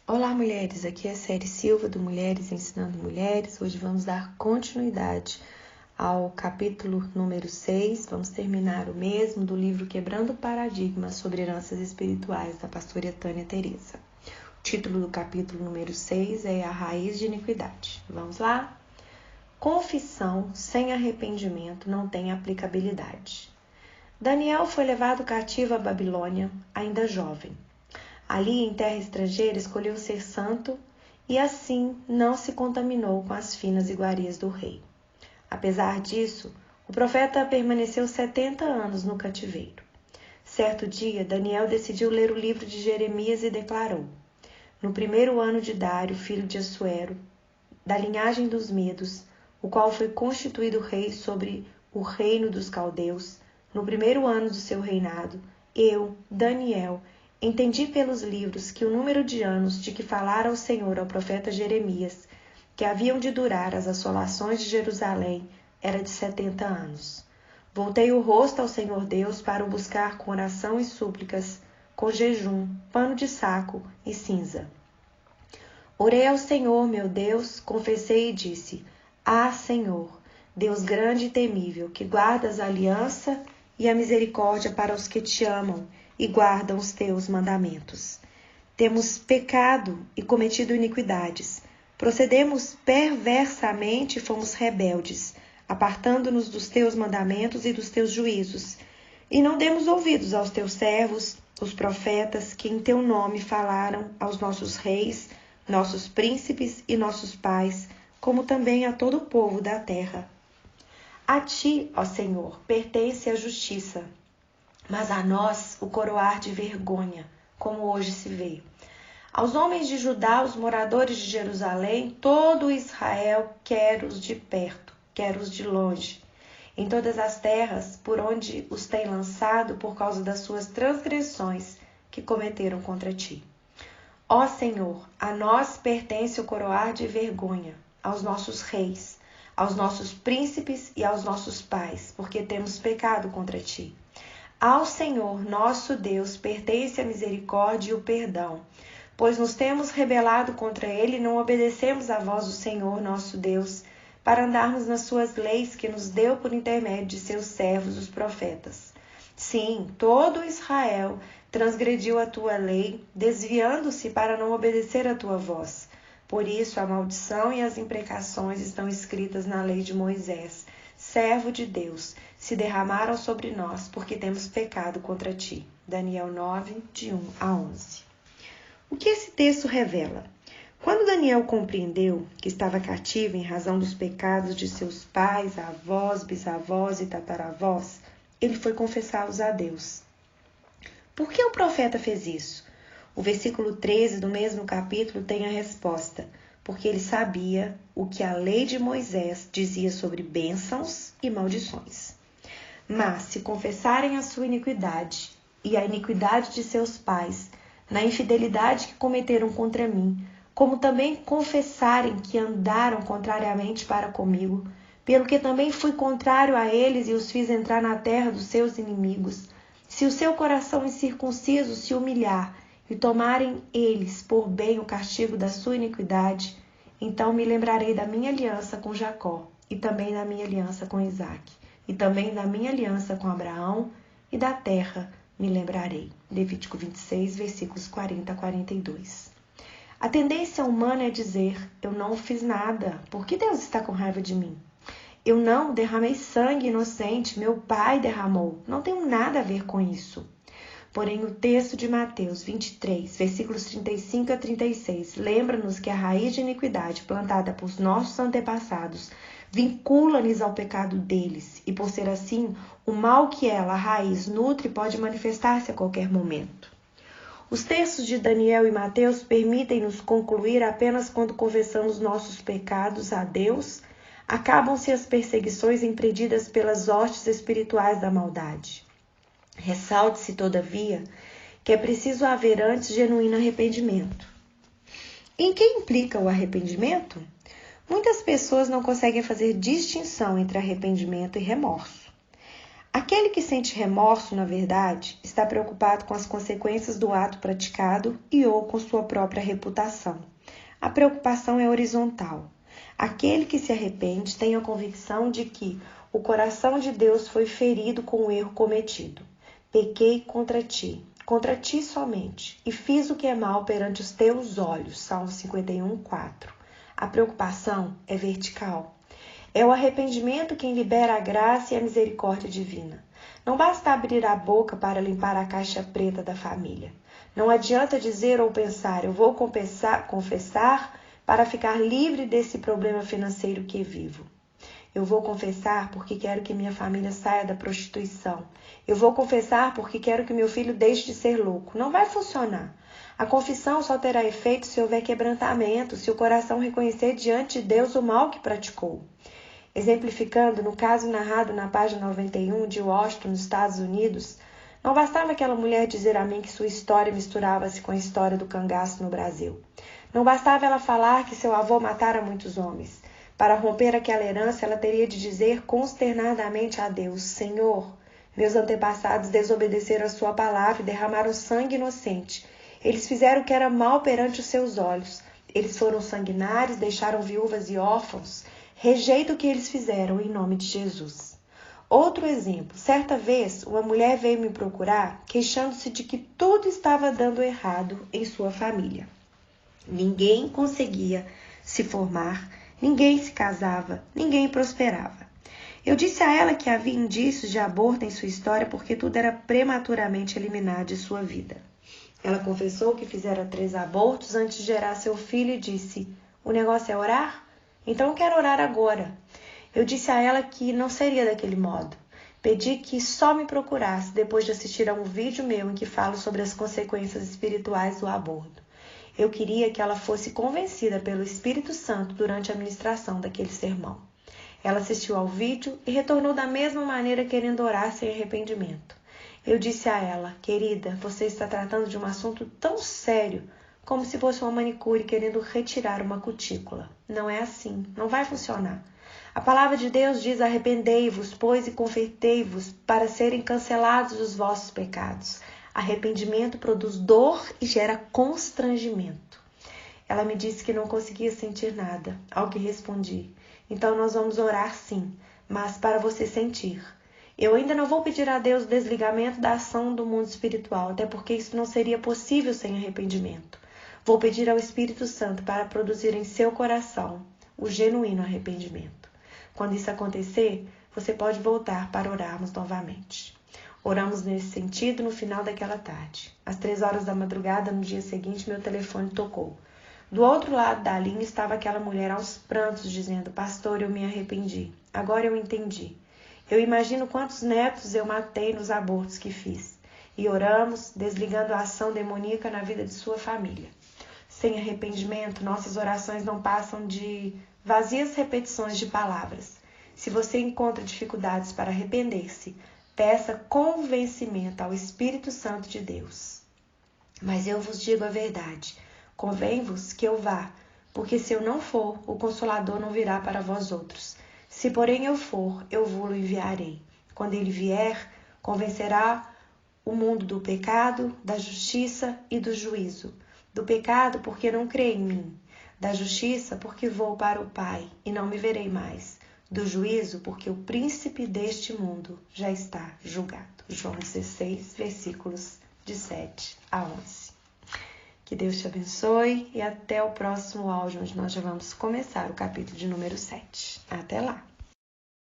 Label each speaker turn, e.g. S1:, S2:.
S1: Olá, mulheres! Aqui é a Série Silva do Mulheres Ensinando Mulheres. Hoje vamos dar continuidade ao capítulo número 6. Vamos terminar o mesmo do livro Quebrando Paradigmas sobre Heranças Espirituais, da pastora Tânia Teresa. O título do capítulo número 6 é A Raiz de Iniquidade. Vamos lá? Confissão sem arrependimento não tem aplicabilidade. Daniel foi levado cativo à Babilônia, ainda jovem. Ali, em terra estrangeira, escolheu ser santo e assim não se contaminou com as finas iguarias do rei. Apesar disso, o profeta permaneceu 70 anos no cativeiro. Certo dia, Daniel decidiu ler o livro de Jeremias e declarou: No primeiro ano de Dário, filho de Assuero, da linhagem dos Medos, o qual foi constituído rei sobre o reino dos caldeus, no primeiro ano do seu reinado, eu, Daniel, entendi pelos livros que o número de anos de que falara o Senhor ao profeta Jeremias, que haviam de durar as assolações de Jerusalém, era de 70 anos. Voltei o rosto ao Senhor Deus para o buscar com oração e súplicas, com jejum, pano de saco e cinza. Orei ao Senhor, meu Deus, confessei e disse: Ah, Senhor, Deus grande e temível, que guardas a aliança e a misericórdia para os que te amam e guardam os teus mandamentos. Temos pecado e cometido iniquidades. Procedemos perversamente e fomos rebeldes, apartando-nos dos teus mandamentos e dos teus juízos. E não demos ouvidos aos teus servos, os profetas, que em teu nome falaram aos nossos reis, nossos príncipes e nossos pais, como também a todo o povo da terra. A ti, ó Senhor, pertence a justiça, mas a nós o coroar de vergonha, como hoje se vê. Aos homens de Judá, os moradores de Jerusalém, todo Israel, quer-os de perto, quer-os de longe. Em todas as terras por onde os tem lançado por causa das suas transgressões que cometeram contra ti. Ó Senhor, a nós pertence o coroar de vergonha, aos nossos reis, aos nossos príncipes e aos nossos pais, porque temos pecado contra ti. Ao Senhor, nosso Deus, pertence a misericórdia e o perdão, pois nos temos rebelado contra ele e não obedecemos à voz do Senhor, nosso Deus, para andarmos nas suas leis que nos deu por intermédio de seus servos, os profetas. Sim, todo Israel transgrediu a tua lei, desviando-se para não obedecer à tua voz. Por isso, a maldição e as imprecações estão escritas na lei de Moisés, servo de Deus, se derramaram sobre nós, porque temos pecado contra ti. Daniel 9, de 1 a 11. O que esse texto revela? Quando Daniel compreendeu que estava cativo em razão dos pecados de seus pais, avós, bisavós e tataravós, ele foi confessá-los a Deus. Por que o profeta fez isso? O versículo 13 do mesmo capítulo tem a resposta, porque ele sabia o que a lei de Moisés dizia sobre bênçãos e maldições. Mas se confessarem a sua iniquidade e a iniquidade de seus pais, na infidelidade que cometeram contra mim, como também confessarem que andaram contrariamente para comigo, pelo que também fui contrário a eles e os fiz entrar na terra dos seus inimigos, se o seu coração incircunciso se humilhar e tomarem eles por bem o castigo da sua iniquidade, então me lembrarei da minha aliança com Jacó, e também da minha aliança com Isaque, e também da minha aliança com Abraão, e da terra me lembrarei. Levítico 26, versículos 40 a 42. A tendência humana é dizer: eu não fiz nada, por que Deus está com raiva de mim? Eu não derramei sangue inocente, meu pai derramou, não tenho nada a ver com isso. Porém, o texto de Mateus 23, versículos 35 a 36, lembra-nos que a raiz de iniquidade plantada por nossos antepassados vincula-nos ao pecado deles, e por ser assim, o mal que ela, a raiz, nutre pode manifestar-se a qualquer momento. Os textos de Daniel e Mateus permitem-nos concluir apenas quando confessamos nossos pecados a Deus, acabam-se as perseguições empreendidas pelas hostes espirituais da maldade. Ressalte-se, todavia, que é preciso haver antes genuíno arrependimento. Em que implica o arrependimento? Muitas pessoas não conseguem fazer distinção entre arrependimento e remorso. Aquele que sente remorso, na verdade, está preocupado com as consequências do ato praticado e ou com sua própria reputação. A preocupação é horizontal. Aquele que se arrepende tem a convicção de que o coração de Deus foi ferido com o erro cometido. Pequei contra ti somente, e fiz o que é mal perante os teus olhos. Salmo 51, 4. A preocupação é vertical. É o arrependimento quem libera a graça e a misericórdia divina. Não basta abrir a boca para limpar a caixa preta da família. Não adianta dizer ou pensar, eu vou confessar para ficar livre desse problema financeiro que vivo. Eu vou confessar porque quero que minha família saia da prostituição. Eu vou confessar porque quero que meu filho deixe de ser louco. Não vai funcionar. A confissão só terá efeito se houver quebrantamento, se o coração reconhecer diante de Deus o mal que praticou. Exemplificando, no caso narrado na página 91 de Washington, nos Estados Unidos, não bastava aquela mulher dizer a mim que sua história misturava-se com a história do cangaço no Brasil. Não bastava ela falar que seu avô matara muitos homens. Para romper aquela herança, ela teria de dizer consternadamente a Deus: Senhor, meus antepassados desobedeceram a sua palavra e derramaram sangue inocente. Eles fizeram o que era mal perante os seus olhos. Eles foram sanguinários, deixaram viúvas e órfãos. Rejeito o que eles fizeram em nome de Jesus. Outro exemplo. Certa vez, uma mulher veio me procurar queixando-se de que tudo estava dando errado em sua família. Ninguém conseguia se formar, ninguém se casava, ninguém prosperava. Eu disse a ela que havia indícios de aborto em sua história porque tudo era prematuramente eliminado de sua vida. Ela confessou que fizera 3 abortos antes de gerar seu filho e disse: o negócio é orar? Então quero orar agora. Eu disse a ela que não seria daquele modo. Pedi que só me procurasse depois de assistir a um vídeo meu em que falo sobre as consequências espirituais do aborto. Eu queria que ela fosse convencida pelo Espírito Santo durante a ministração daquele sermão. Ela assistiu ao vídeo e retornou da mesma maneira querendo orar sem arrependimento. Eu disse a ela: querida, você está tratando de um assunto tão sério como se fosse uma manicure querendo retirar uma cutícula. Não é assim, não vai funcionar. A palavra de Deus diz: arrependei-vos, pois, e convertei-vos para serem cancelados os vossos pecados. Arrependimento produz dor e gera constrangimento. Ela me disse que não conseguia sentir nada, ao que respondi: então nós vamos orar sim, mas para você sentir. Eu ainda não vou pedir a Deus o desligamento da ação do mundo espiritual, até porque isso não seria possível sem arrependimento. Vou pedir ao Espírito Santo para produzir em seu coração o genuíno arrependimento. Quando isso acontecer, você pode voltar para orarmos novamente. Oramos nesse sentido no final daquela tarde. Às 3 horas da madrugada, no dia seguinte, meu telefone tocou. Do outro lado da linha estava aquela mulher aos prantos, dizendo: pastor, eu me arrependi. Agora eu entendi. Eu imagino quantos netos eu matei nos abortos que fiz. E oramos, desligando a ação demoníaca na vida de sua família. Sem arrependimento, nossas orações não passam de vazias repetições de palavras. Se você encontra dificuldades para arrepender-se, peça convencimento ao Espírito Santo de Deus. Mas eu vos digo a verdade: convém-vos que eu vá, porque se eu não for, o Consolador não virá para vós outros. Se porém eu for, eu vou-lo enviarei. Quando ele vier, convencerá o mundo do pecado, da justiça e do juízo. Do pecado, porque não crê em mim. Da justiça, porque vou para o Pai e não me verei mais. Do juízo, porque o príncipe deste mundo já está julgado. João 16, versículos de 7 a 11. Que Deus te abençoe e até o próximo áudio, onde nós já vamos começar o capítulo de número 7. Até lá!